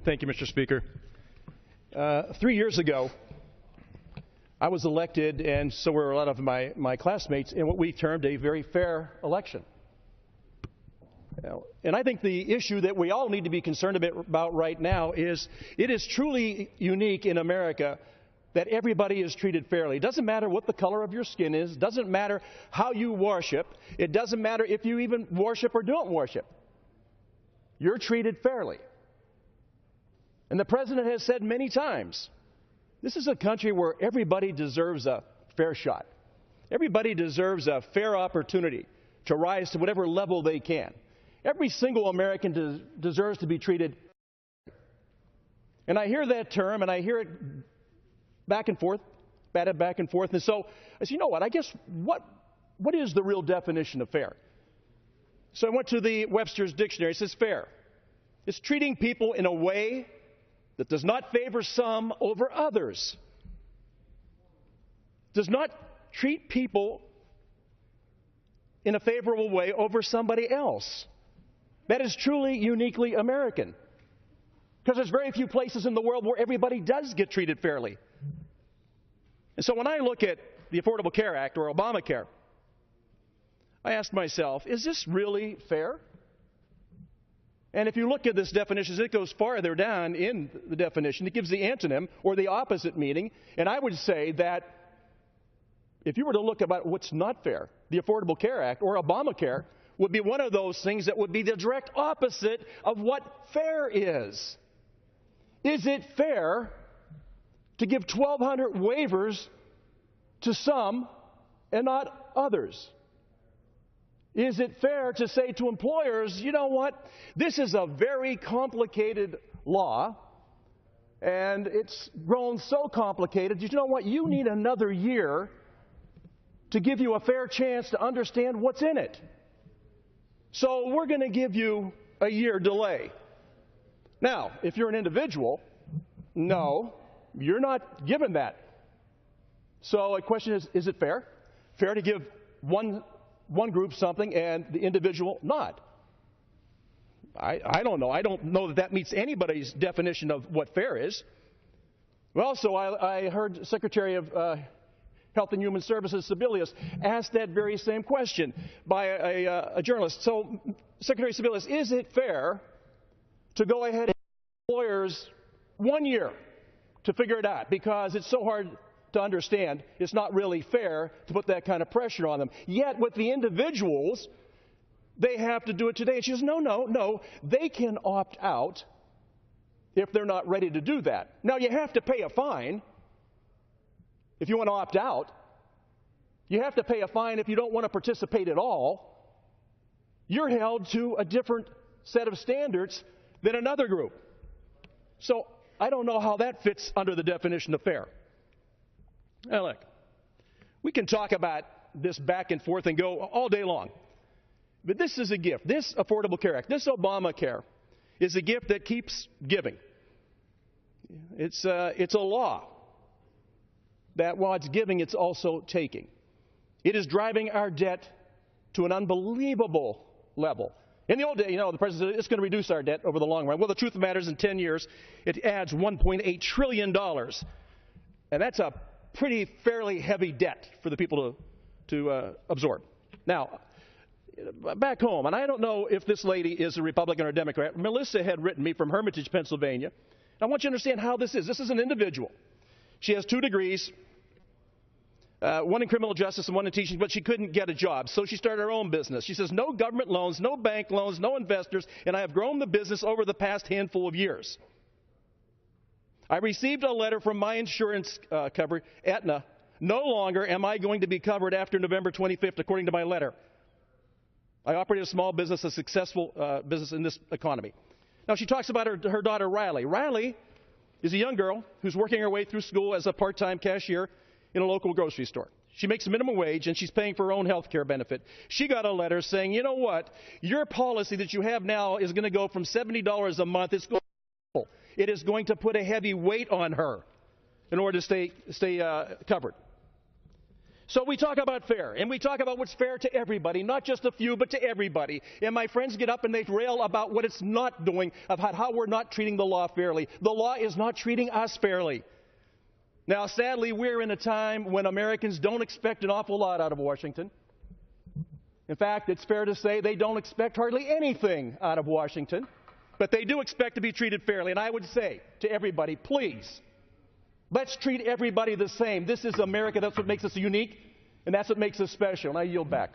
Thank you, Mr. Speaker. 3 years ago, I was elected, and so were a lot of my classmates, in what we termed a very fair election. And I think the issue that we all need to be concerned about right now is it is truly unique in America that everybody is treated fairly. It doesn't matter what the color of your skin is. It doesn't matter how you worship. It doesn't matter if you even worship or don't worship. You're treated fairly. And the President has said many times, this is a country where everybody deserves a fair shot. Everybody deserves a fair opportunity to rise to whatever level they can. Every single American deserves to be treated. And I hear that term, and I hear it back and forth, batted back and forth. And so I said, you know what, I guess what is the real definition of fair? So I went to the Webster's Dictionary. It says fair. It's treating people in a way that does not favor some over others. Does not treat people in a favorable way over somebody else. That is truly uniquely American. Because there's very few places in the world where everybody does get treated fairly. And so when I look at the Affordable Care Act, or Obamacare, I ask myself, is this really fair? And if you look at this definition, it goes farther down in the definition. It gives the antonym, or the opposite meaning. And I would say that if you were to look about what's not fair, the Affordable Care Act, or Obamacare, would be one of those things that would be the direct opposite of what fair is. Is it fair to give 1,200 waivers to some and not others? Is it fair to say to employers, you know what, this is a very complicated law, and it's grown so complicated, you know what, you need another year to give you a fair chance to understand what's in it. So we're going to give you a year delay. Now, if you're an individual, no, you're not given that. So the question is it fair? Fair to give one group something and the individual not? I don't know. I don't know that meets anybody's definition of what fair is. Well, so I heard Secretary of Health and Human Services Sebelius ask that very same question by a journalist. So, Secretary Sebelius, is it fair to go ahead and give employers 1 year to figure it out? Because it's so hard to understand, it's not really fair to put that kind of pressure on them. Yet with the individuals, they have to do it today. And she says, no, they can opt out if they're not ready to do that. Now, you have to pay a fine if you want to opt out. You have to pay a fine if you don't want to participate at all. You're held to a different set of standards than another group. So I don't know how that fits under the definition of fair. Now look, we can talk about this back and forth and go all day long. But this is a gift. This Affordable Care Act, this Obamacare, is a gift that keeps giving. It's a law that while it's giving, it's also taking. It is driving our debt to an unbelievable level. In the old day, the President said it's going to reduce our debt over the long run. Well, the truth of the matter is in 10 years, it adds $1.8 trillion. And that's a pretty fairly heavy debt for the people to absorb. Now, back home, and I don't know if this lady is a Republican or a Democrat. Melissa had written me from Hermitage, Pennsylvania. I want you to understand how this is. This is an individual. She has 2 degrees, one in criminal justice and one in teaching, but she couldn't get a job. So she started her own business. She says, no government loans, no bank loans, no investors, and I have grown the business over the past handful of years. I received a letter from my insurance cover, Aetna. No longer am I going to be covered after November 25th, according to my letter. I operate a small business, a successful business in this economy. Now, she talks about her daughter, Riley. Riley is a young girl who's working her way through school as a part-time cashier in a local grocery store. She makes a minimum wage, and she's paying for her own health care benefit. She got a letter saying, you know what, your policy that you have now is going to go from $70 a month. It is going to put a heavy weight on her in order to stay covered. So we talk about fair, and we talk about what's fair to everybody, not just a few, but to everybody. And my friends get up and they rail about what it's not doing, about how we're not treating the law fairly. The law is not treating us fairly. Now, sadly, we're in a time when Americans don't expect an awful lot out of Washington. In fact, it's fair to say they don't expect hardly anything out of Washington, but they do expect to be treated fairly. And I would say to everybody, please, let's treat everybody the same. This is America. That's what makes us unique, and that's what makes us special. And I yield back.